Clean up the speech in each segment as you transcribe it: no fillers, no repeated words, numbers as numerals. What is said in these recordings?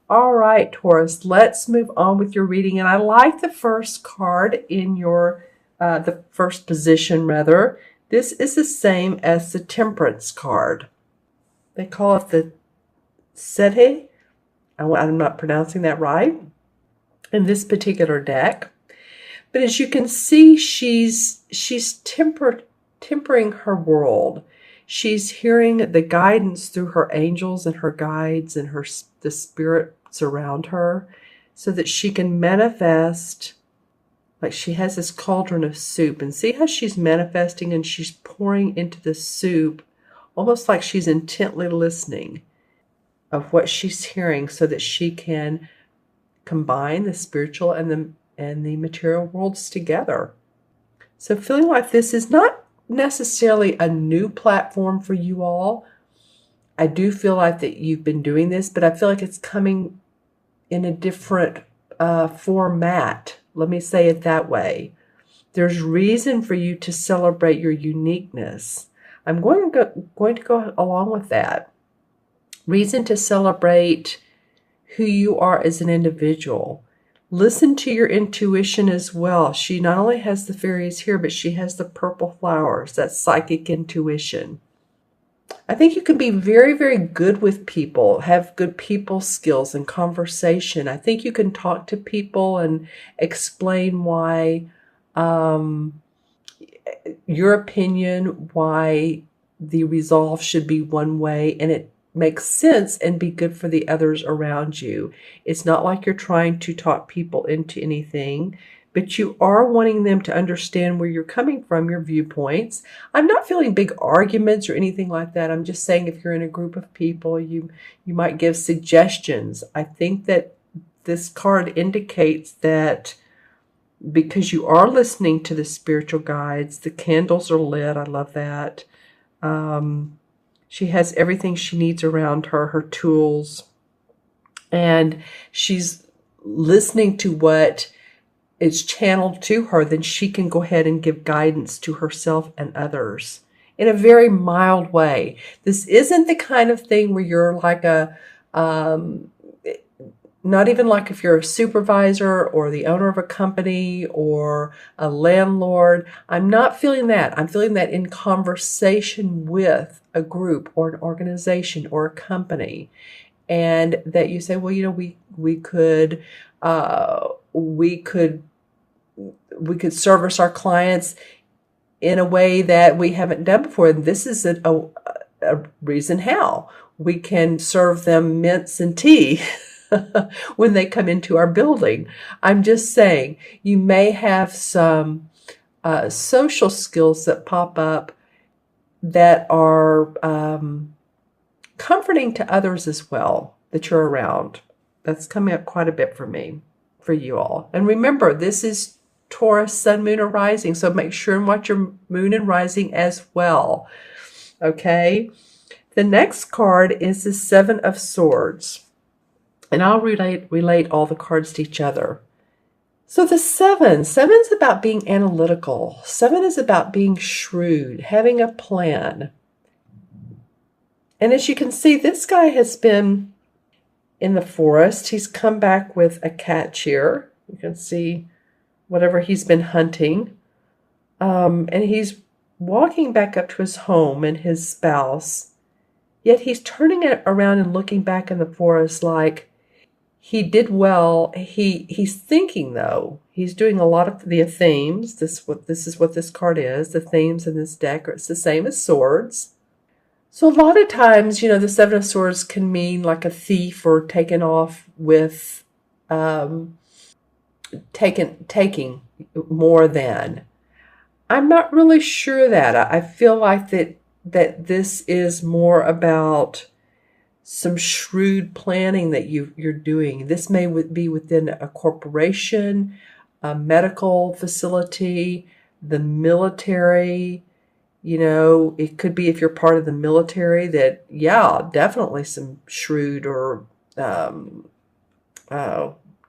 All right, Taurus, let's move on with your reading. And I like the first card in your, the first position, rather. This is the same as the Temperance card. They call it the Sete. I'm not pronouncing that right in this particular deck. But as you can see, she's tempering her world. She's hearing the guidance through her angels and her guides and the spirits around her so that she can manifest. Like she has this cauldron of soup, and see how she's manifesting and she's pouring into the soup almost like she's intently listening of what she's hearing so that she can combine the spiritual and the material worlds together. So feeling like this is not necessarily a new platform for you all. I do feel like that you've been doing this, but I feel like it's coming in a different format. Let me say it that way. There's reason for you to celebrate your uniqueness. I'm going to go along with that. Reason to celebrate who you are as an individual. Listen to your intuition as well. She not only has the fairies here, but she has the purple flowers. That's psychic intuition. I think you can be very, very good with people, have good people skills and conversation. I think you can talk to people and explain why your opinion, why the resolve should be one way, and it makes sense and be good for the others around you. It's not like you're trying to talk people into anything, but you are wanting them to understand where you're coming from, your viewpoints. I'm not feeling big arguments or anything like that. I'm just saying if you're in a group of people, you might give suggestions. I think that this card indicates that because you are listening to the spiritual guides, the candles are lit. I love that. She has everything she needs around her, her tools, and she's listening to what is channeled to her. Then she can go ahead and give guidance to herself and others in a very mild way. This isn't the kind of thing where you're like not even like if you're a supervisor or the owner of a company or a landlord. I'm not feeling that. I'm feeling that in conversation with a group or an organization or a company. And that you say, well, you know, we could service our clients in a way that we haven't done before. And this is a reason how we can serve them mints and tea when they come into our building. I'm just saying you may have some social skills that pop up that are comforting to others as well that you're around. That's coming up quite a bit for me, for you all. And remember, this is Taurus, Sun, Moon, or Rising, so make sure and watch your Moon and Rising as well. Okay? The next card is the Seven of Swords. And I'll relate all the cards to each other. So the seven's about being analytical. 7 is about being shrewd, having a plan. And as you can see, this guy has been in the forest. He's come back with a cat here. You can see whatever he's been hunting. And he's walking back up to his home and his spouse. Yet he's turning it around and looking back in the forest like he did well. He's thinking, though. He's doing a lot of the themes. This is what this card is. The themes in this deck it's the same as swords. So a lot of times, you know, the Seven of Swords can mean like a thief or taken off with taking more than. I'm not really sure that. I feel like that this is more about some shrewd planning that you're doing. This may be within a corporation, a medical facility, the military. You know, it could be if you're part of the military that, yeah, definitely some shrewd or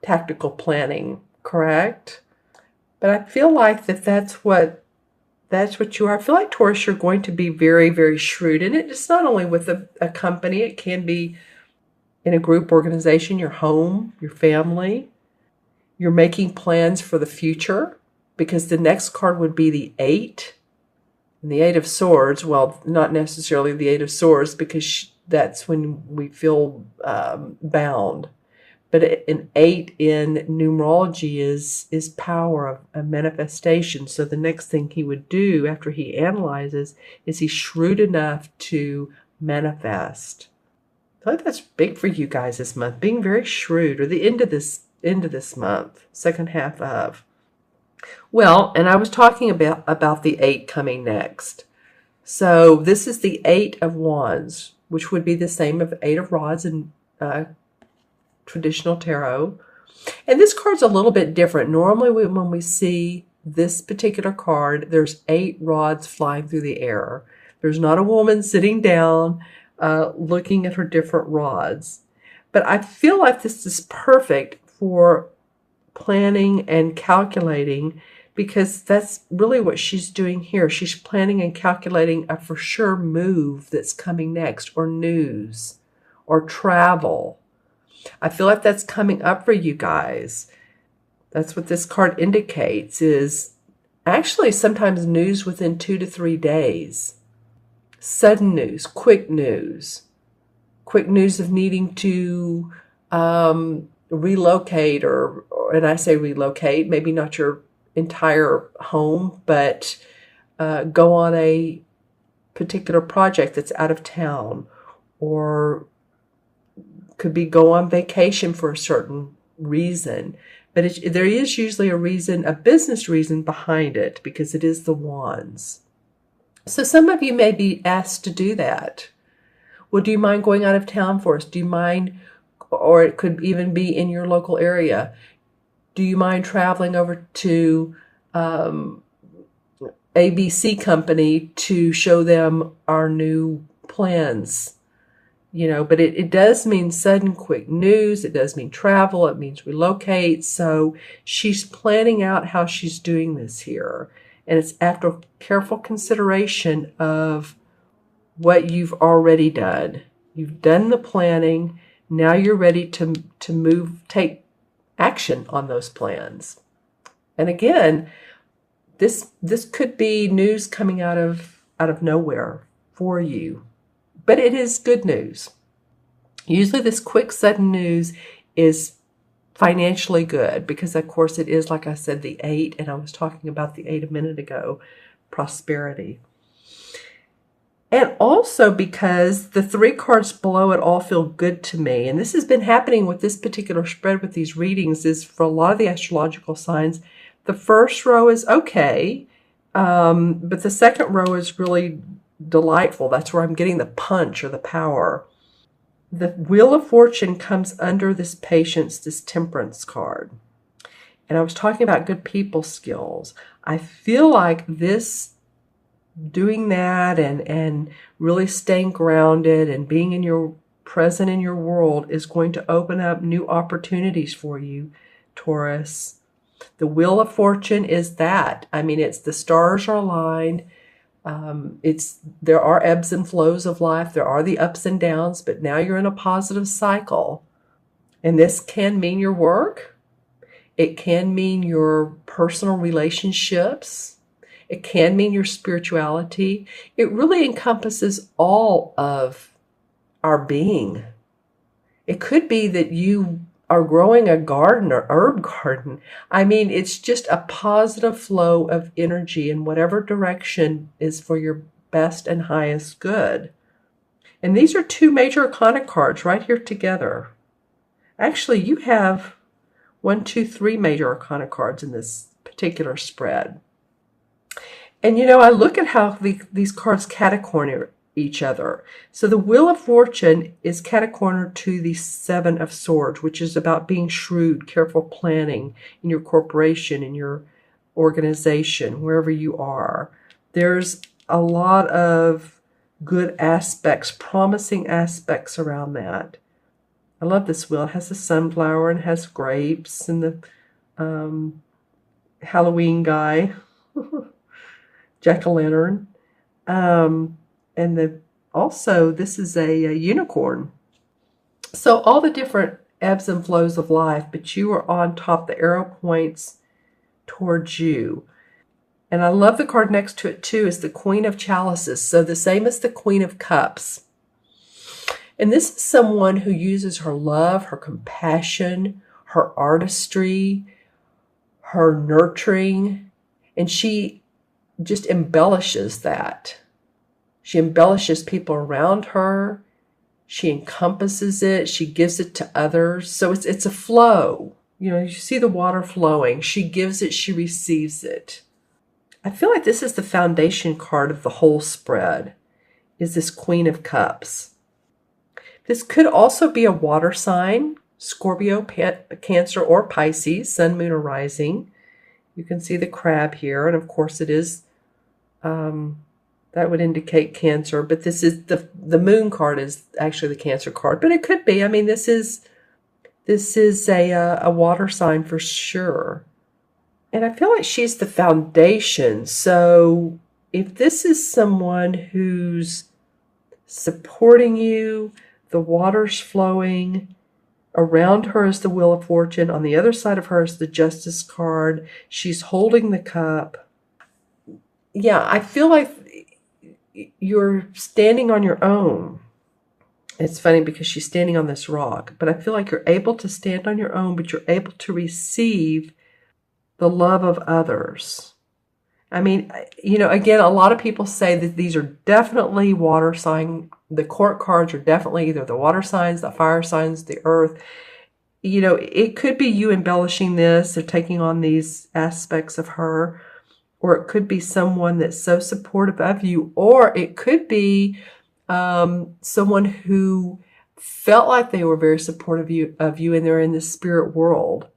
tactical planning, correct? But I feel like that's what you are. I feel like, Taurus, you're going to be very, very shrewd. And it's not only with a company, it can be in a group organization, your home, your family. You're making plans for the future, because the next card would be the 8. And the 8 of Swords, well, not necessarily the 8 of Swords, because that's when we feel bound. But an 8 in numerology is power, a manifestation. So the next thing he would do after he analyzes is he's shrewd enough to manifest. I feel like that's big for you guys this month, being very shrewd, or the end of this month, second half of. Well, and I was talking about the 8 coming next. So this is the 8 of Wands, which would be the same as 8 of Rods in traditional tarot. And this card's a little bit different. Normally when we see this particular card, there's 8 rods flying through the air. There's not a woman sitting down looking at her different rods. But I feel like this is perfect for planning and calculating, because that's really what she's doing here. She's planning and calculating a for sure move that's coming next, or news, or travel. I feel like that's coming up for you guys. That's what this card indicates, is actually sometimes news within 2 to 3 days. Sudden news, quick news of needing to relocate, and I say relocate, maybe not your entire home, but go on a particular project that's out of town, or could be go on vacation for a certain reason. But there is usually a reason, a business reason behind it, because it is the Wands. So some of you may be asked to do that. Well, do you mind going out of town for us? Do you mind, or it could even be in your local area, do you mind traveling over to ABC company to show them our new plans? You know, but it does mean sudden, quick news. It does mean travel. It means relocate. So she's planning out how she's doing this here. And it's after careful consideration of what you've already done. You've done the planning. Now you're ready to move, take action on those plans. And again, this could be news coming out of nowhere for you. But it is good news. Usually this quick, sudden news is financially good, because of course it is, like I said, the 8, and I was talking about the 8 a minute ago, prosperity. And also because the 3 cards below it all feel good to me. And this has been happening with this particular spread with these readings, is for a lot of the astrological signs, the first row is okay, but the second row is really delightful. That's where I'm getting the punch or the power. The Wheel of Fortune comes under this Patience, this Temperance card. And I was talking about good people skills. I feel like this, doing that and really staying grounded and being in your present in your world, is going to open up new opportunities for you, Taurus. The Wheel of Fortune is that. I mean, it's the stars are aligned. There are ebbs and flows of life. There are the ups and downs, but now you're in a positive cycle. And this can mean your work. It can mean your personal relationships. It can mean your spirituality. It really encompasses all of our being. It could be that you are growing a garden or herb garden. I mean, it's just a positive flow of energy in whatever direction is for your best and highest good. And these are 2 major arcana cards right here together. Actually, you have 1, 2, 3 major arcana cards in this particular spread. And you know, I look at how these cards catacorner each other. So the Wheel of Fortune is catacorner to the 7 of Swords, which is about being shrewd, careful planning in your corporation, in your organization, wherever you are. There's a lot of good aspects, promising aspects around that. I love this wheel. It has a sunflower and has grapes and the Halloween guy, jack-o'-lantern. And also, this is a unicorn. So all the different ebbs and flows of life, but you are on top. The arrow points towards you. And I love the card next to it too, is the Queen of Chalices. So the same as the Queen of Cups. And this is someone who uses her love, her compassion, her artistry, her nurturing, and she just embellishes that. She embellishes people around her. She encompasses it. She gives it to others. So it's a flow. You know, you see the water flowing. She gives it, she receives it. I feel like this is the foundation card of the whole spread, is this Queen of Cups. This could also be a water sign, Scorpio, Cancer, or Pisces, Sun, Moon, or Rising. You can see the crab here, and of course it is, that would indicate Cancer, but this is the Moon card is actually the Cancer card, but it could be. I mean, this is a water sign for sure. And I feel like she's the foundation. So if this is someone who's supporting you, the water's flowing, around her is the Wheel of Fortune, on the other side of her is the Justice card, she's holding the cup. Yeah, I feel like you're standing on your own. It's funny because she's standing on this rock, but I feel like you're able to stand on your own, but you're able to receive the love of others. I mean, you know, again, a lot of people say that these are definitely water sign. The court cards are definitely either the water signs, the fire signs, the earth. You know, it could be you embellishing this or taking on these aspects of her, or it could be someone that's so supportive of you, or it could be someone who felt like they were very supportive of you and they're in the spirit world.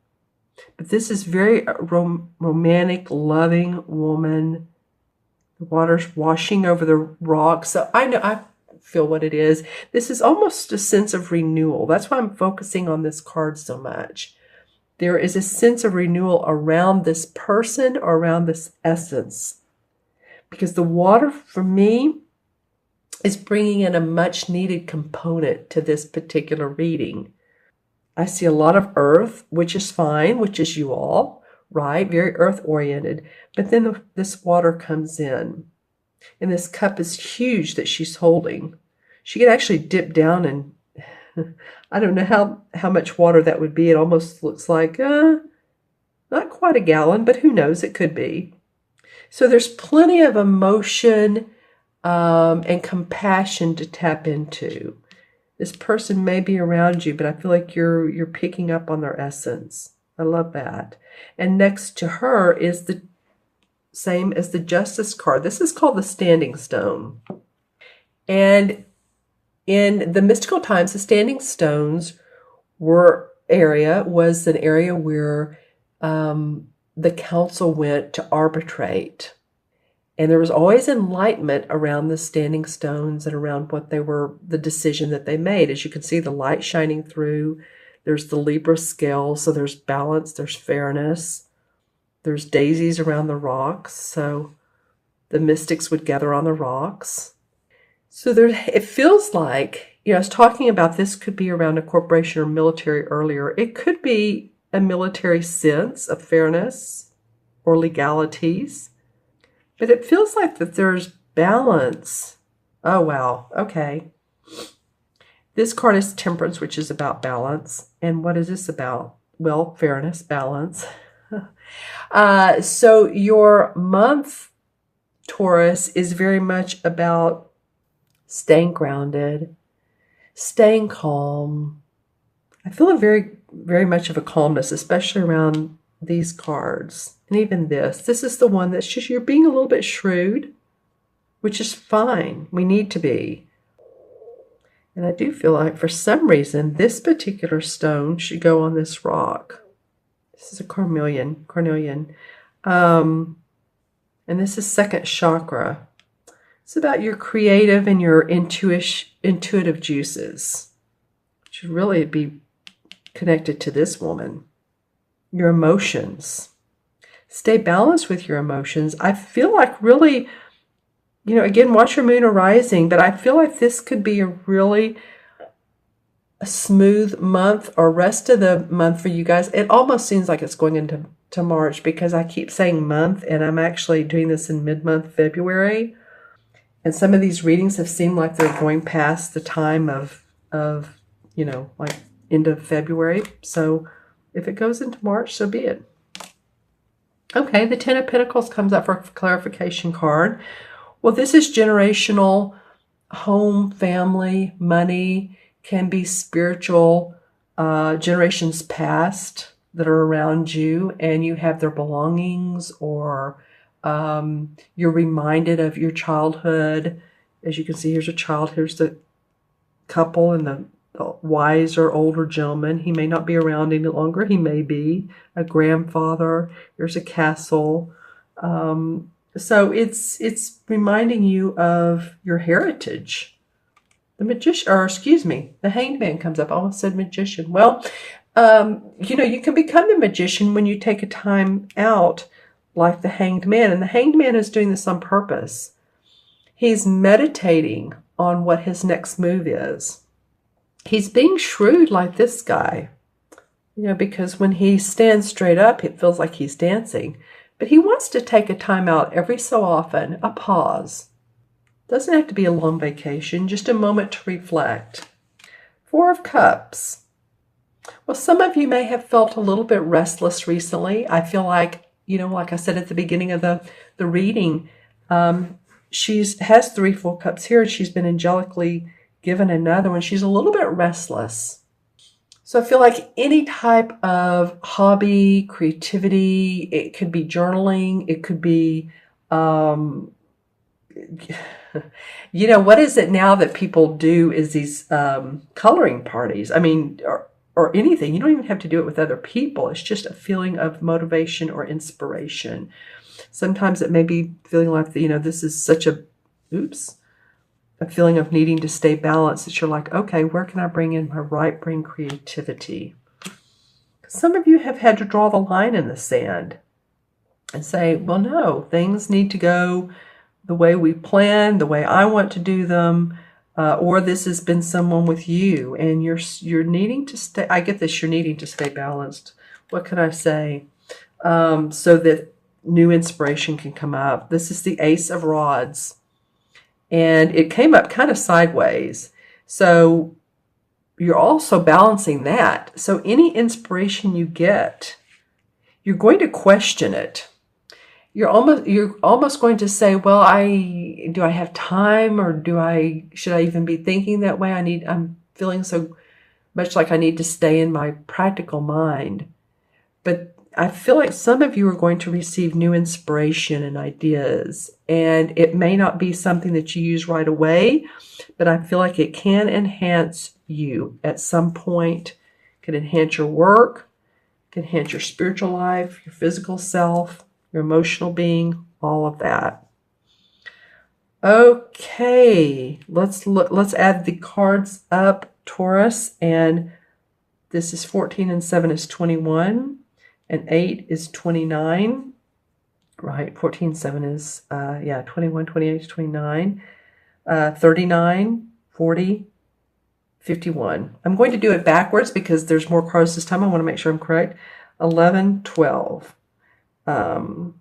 But this is very romantic, loving woman. The water's washing over the rocks. So I feel what it is. This is almost a sense of renewal. That's why I'm focusing on this card so much. There is a sense of renewal around this person or around this essence. Because the water, for me, is bringing in a much needed component to this particular reading. I see a lot of earth, which is fine, which is you all, right? Very earth oriented. But then this water comes in. And this cup is huge that she's holding. She could actually dip down and I don't know how much water that would be. It almost looks like not quite a gallon, but who knows? It could be. So there's plenty of emotion and compassion to tap into. This person may be around you, but I feel like you're picking up on their essence. I love that. And next to her is the same as the Justice card. This is called the Standing Stone. And in the mystical times, the standing stones was an area where the council went to arbitrate. And there was always enlightenment around the standing stones and around what they were, the decision that they made. As you can see, the light shining through. There's the Libra scale, so there's balance, there's fairness. There's daisies around the rocks, so the mystics would gather on the rocks. So it feels like, you know, I was talking about this could be around a corporation or military earlier. It could be a military sense of fairness or legalities. But it feels like that there's balance. Oh, wow. Okay. This card is Temperance, which is about balance. And what is this about? Well, fairness, balance. So your month, Taurus, is very much about staying grounded, staying calm. I feel a very, very much of a calmness, especially around these cards. And even this is the one that's just, you're being a little bit shrewd, which is fine. We need to be. And I do feel like for some reason, this particular stone should go on this rock. This is a carnelian. And this is second chakra. It's about your creative and your intuitive juices, which should really be connected to this woman. Your emotions. Stay balanced with your emotions. I feel like really, you know, again, watch your moon or rising, but I feel like this could be a really a smooth month or rest of the month for you guys. It almost seems like it's going into March because I keep saying month and I'm actually doing this in mid-month February. And some of these readings have seemed like they're going past the time of like end of February. So if it goes into March, so be it. Okay, the Ten of Pentacles comes up for a clarification card. Well, this is generational, home, family, money, can be spiritual, generations past that are around you, and you have their belongings, or you're reminded of your childhood. As you can see, here's a child, here's the couple and the wiser older gentleman. He may not be around any longer. He may be a grandfather. There's a castle. So it's reminding you of your heritage. The magician, or excuse me, the hanged man comes up. I almost said magician. Well, you can become the magician when you take a time out like the hanged man. And the hanged man is doing this on purpose. He's meditating on what his next move is. He's being shrewd like this guy, because when he stands straight up, it feels like he's dancing. But he wants to take a time out every so often, a pause. Doesn't have to be a long vacation, just a moment to reflect. Four of Cups. Well, some of you may have felt a little bit restless recently. I feel like, like I said at the beginning of the reading, she has 3 full cups here, and she's been angelically given another one. She's a little bit restless. So I feel like any type of hobby, creativity, it could be journaling, it could be, what is it now that people do is these coloring parties. I mean, or anything. You don't even have to do it with other people. It's just a feeling of motivation or inspiration. Sometimes it may be feeling like, this is such a feeling of needing to stay balanced, that you're like, okay, where can I bring in my right brain creativity? Some of you have had to draw the line in the sand and say, well, no, things need to go the way we plan, the way I want to do them, or this has been someone with you, and you're needing to stay. I get this. You're needing to stay balanced. What can I say? So that new inspiration can come up. This is the Ace of Rods, and it came up kind of sideways. So you're also balancing that. So any inspiration you get, you're going to question it. You're almost going to say, well, do I have time, or should I even be thinking that way? I'm feeling so much like I need to stay in my practical mind. But I feel like some of you are going to receive new inspiration and ideas, and it may not be something that you use right away, but I feel like it can enhance you at some point. It can enhance your work, can enhance your spiritual life, your physical self, your emotional being, all of that. Okay, let's add the cards up, Taurus, and this is 14 and 7 is 21, and 8 is 29, right? 14, 7 is, 21, 28 is 29, 39, 40, 51. I'm going to do it backwards because there's more cards this time. I want to make sure I'm correct. 11, 12.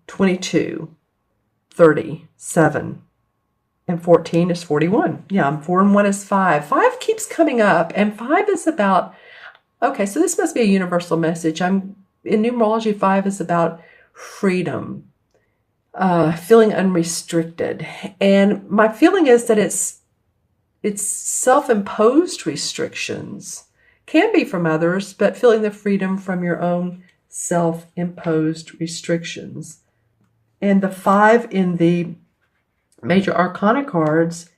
22, 30, 7, and 14 is 41. Yeah, 4 and 1 is 5. 5 keeps coming up, and 5 is about, okay, so this must be a universal message. In numerology, 5 is about freedom, feeling unrestricted. And my feeling is that it's self-imposed restrictions. Can be from others, but feeling the freedom from your own self-imposed restrictions. And the 5 in the major arcana cards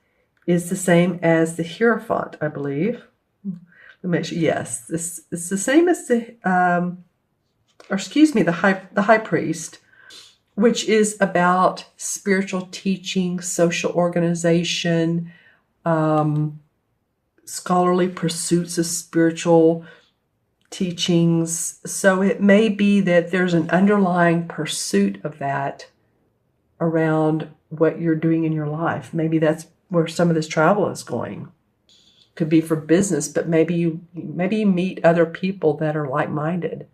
is the same as the Hierophant, I believe. Let me make sure. Yes, it's the same as the high priest, which is about spiritual teaching, social organization, scholarly pursuits of spiritual teachings. So it may be that there's an underlying pursuit of that around what you're doing in your life. Maybe that's where some of this travel is going. Could be for business, but maybe you meet other people that are like-minded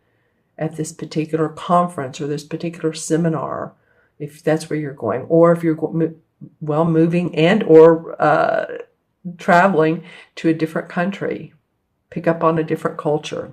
at this particular conference or this particular seminar, if that's where you're going, or if you're moving and or traveling to a different country, pick up on a different culture.